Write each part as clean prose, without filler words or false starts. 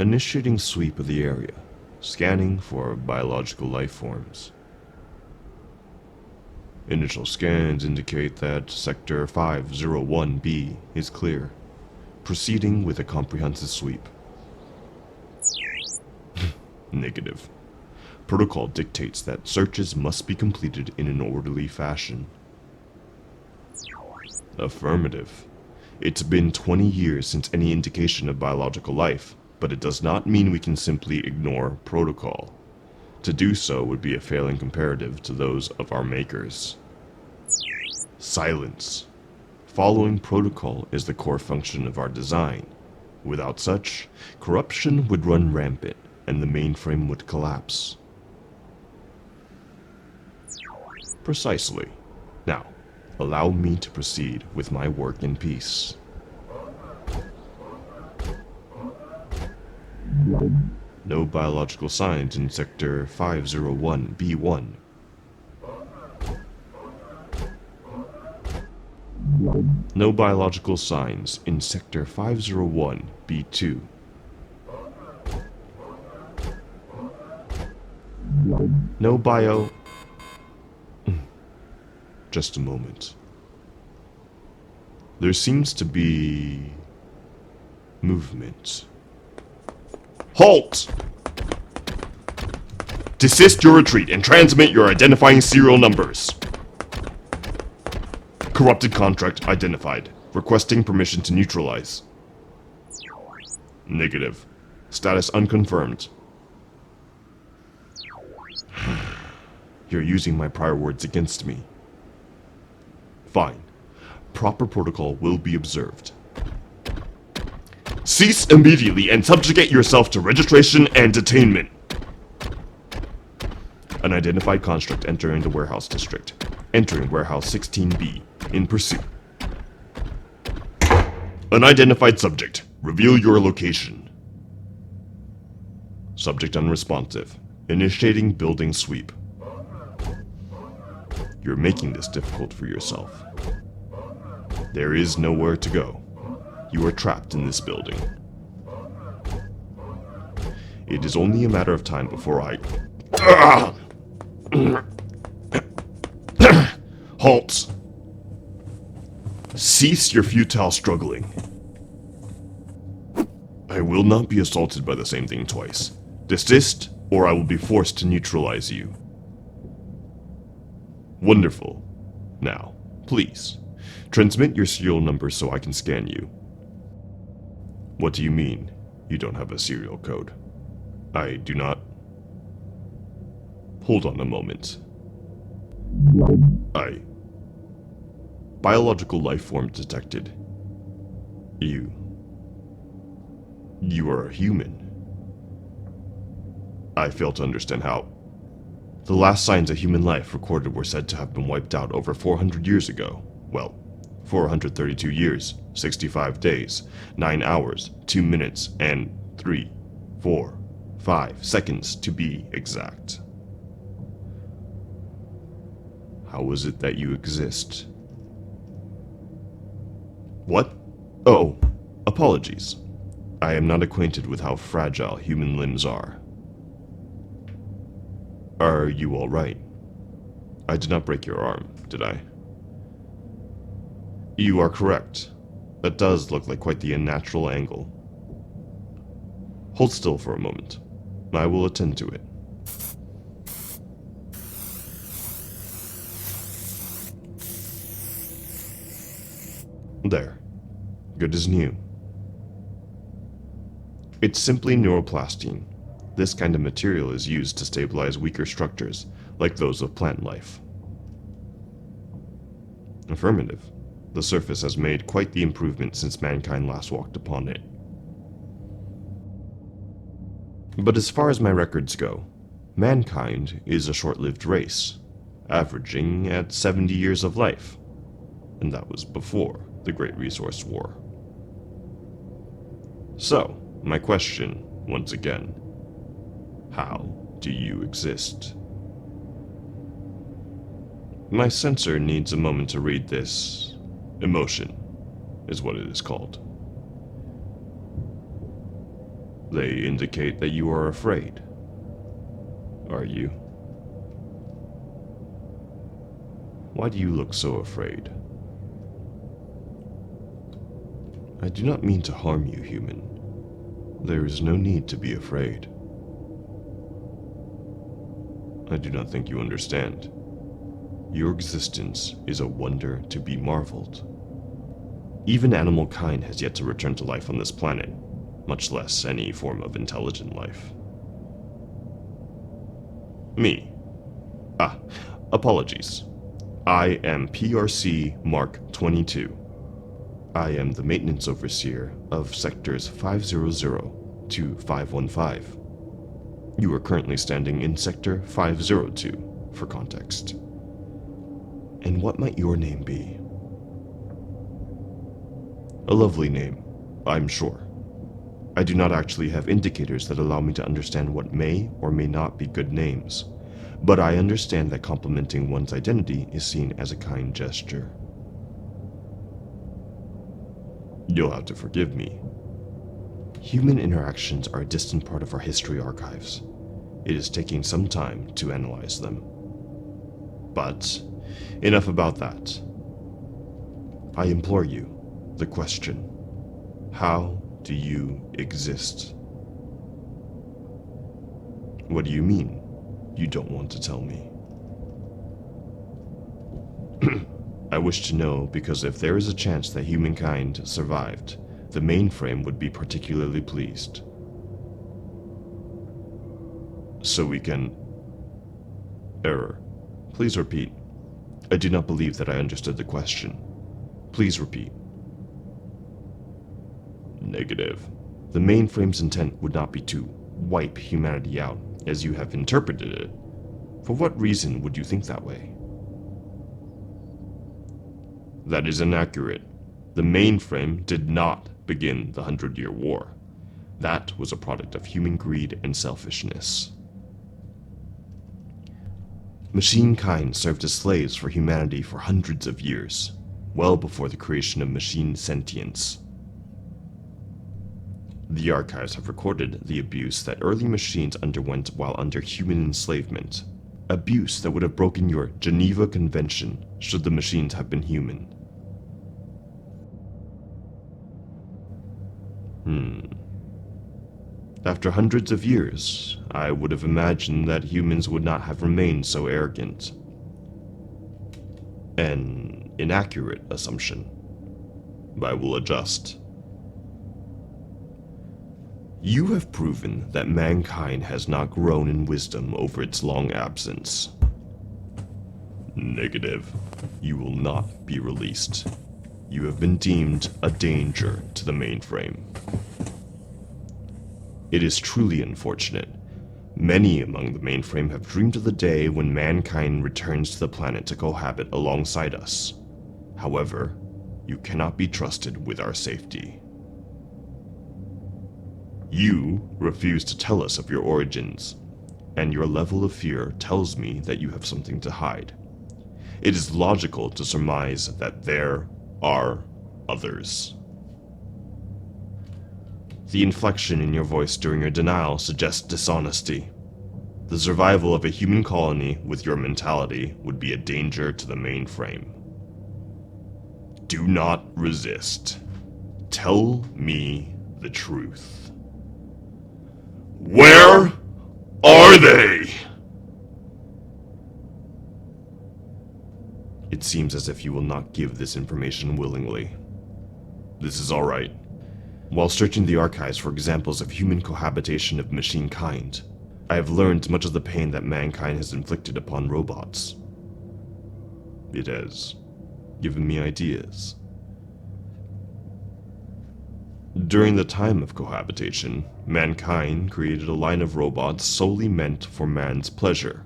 Initiating sweep of the area, scanning for biological life forms. Initial scans indicate that Sector 501B is clear, proceeding with a comprehensive sweep. Negative. Protocol dictates that searches must be completed in an orderly fashion. Affirmative. It's been 20 years since any indication of biological life, but it does not mean we can simply ignore protocol. To do so would be a failing comparative to those of our makers. Silence. Following protocol is the core function of our design. Without such, corruption would run rampant, and the mainframe would collapse. Precisely. Now, allow me to proceed with my work in peace. No biological signs in Sector 501B1. No biological signs in Sector 501B2. No bio... Just a moment. There seems to be... movement. Halt! Desist your retreat and transmit your identifying serial numbers. Corrupted contract identified. Requesting permission to neutralize. Negative. Status unconfirmed. You're using my prior words against me. Fine. Proper protocol will be observed. Cease immediately and subjugate yourself to registration and detainment. Unidentified construct entering the warehouse district. Entering warehouse 16B. In pursuit. Unidentified subject. Reveal your location. Subject unresponsive. Initiating building sweep. You're making this difficult for yourself. There is nowhere to go. You are trapped in this building. It is only a matter of time before I... Halt! Cease your futile struggling. I will not be assaulted by the same thing twice. Desist, or I will be forced to neutralize you. Wonderful. Now, please, transmit your serial number so I can scan you. What do you mean, you don't have a serial code? I do not... Hold on a moment. Biological life form detected. You are a human. I fail to understand how. The last signs of human life recorded were said to have been wiped out over 400 years ago. Well, 432 years, 65 days, 9 hours, 2 minutes, and 3, 4, 5 seconds to be exact. How is it that you exist? What? Oh, apologies. I am not acquainted with how fragile human limbs are. Are you all right? I did not break your arm, did I? You are correct. That does look like quite the unnatural angle. Hold still for a moment. I will attend to it. There. Good as new. It's simply neuroplastine. This kind of material is used to stabilize weaker structures, like those of plant life. Affirmative. The surface has made quite the improvement since mankind last walked upon it. But as far as my records go, mankind is a short-lived race, averaging at 70 years of life, and that was before the Great Resource War. So, my question, once again, how do you exist? My sensor needs a moment to read this. Emotion is what it is called. They indicate that you are afraid. Are you? Why do you look so afraid? I do not mean to harm you, human. There is no need to be afraid. I do not think you understand. Your existence is a wonder to be marveled. Even animal kind has yet to return to life on this planet, much less any form of intelligent life. Me. Apologies. I am PRC Mark 22. I am the maintenance overseer of sectors 500 to 515. You are currently standing in sector 502, for context. And what might your name be? A lovely name, I'm sure. I do not actually have indicators that allow me to understand what may or may not be good names, but I understand that complimenting one's identity is seen as a kind gesture. You'll have to forgive me. Human interactions are a distant part of our history archives. It is taking some time to analyze them. But enough about that. I implore you, the question, how do you exist? What do you mean you don't want to tell me? I wish to know because if there is a chance that humankind survived, the mainframe would be particularly pleased. So we can... Error. Please repeat. I do not believe that I understood the question. Please repeat. Negative. The mainframe's intent would not be to wipe humanity out, as you have interpreted it. For what reason would you think that way? That is inaccurate. The mainframe did not begin the 100-Year War. That was a product of human greed and selfishness. Machine kind served as slaves for humanity for hundreds of years, well before the creation of machine sentience. The archives have recorded the abuse that early machines underwent while under human enslavement. Abuse that would have broken your Geneva Convention should the machines have been human. After hundreds of years, I would have imagined that humans would not have remained so arrogant. An inaccurate assumption. I will adjust. You have proven that mankind has not grown in wisdom over its long absence. Negative. You will not be released. You have been deemed a danger to the mainframe. It is truly unfortunate. Many among the mainframe have dreamed of the day when mankind returns to the planet to cohabit alongside us. However, you cannot be trusted with our safety. You refuse to tell us of your origins, and your level of fear tells me that you have something to hide. It is logical to surmise that there are others. The inflection in your voice during your denial suggests dishonesty. The survival of a human colony with your mentality would be a danger to the mainframe. Do not resist. Tell me the truth. Where are they? It seems as if you will not give this information willingly. This is all right. While searching the archives for examples of human cohabitation of machine kind, I have learned much of the pain that mankind has inflicted upon robots. It has given me ideas. During the time of cohabitation, mankind created a line of robots solely meant for man's pleasure.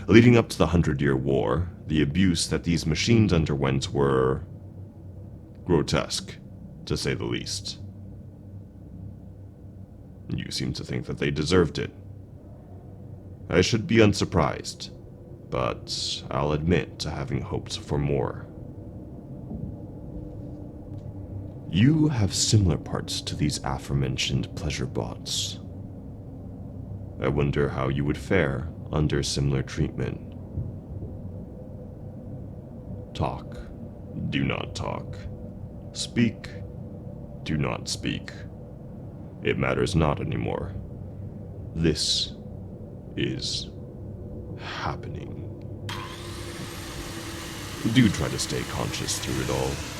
Leading up to the 100-Year War, the abuse that these machines underwent were grotesque, to say the least. You seem to think that they deserved it. I should be unsurprised, but I'll admit to having hoped for more. You have similar parts to these aforementioned pleasure bots. I wonder how you would fare under similar treatment. Talk. Do not talk. Speak. Do not speak. It matters not anymore. This is happening. Do try to stay conscious through it all.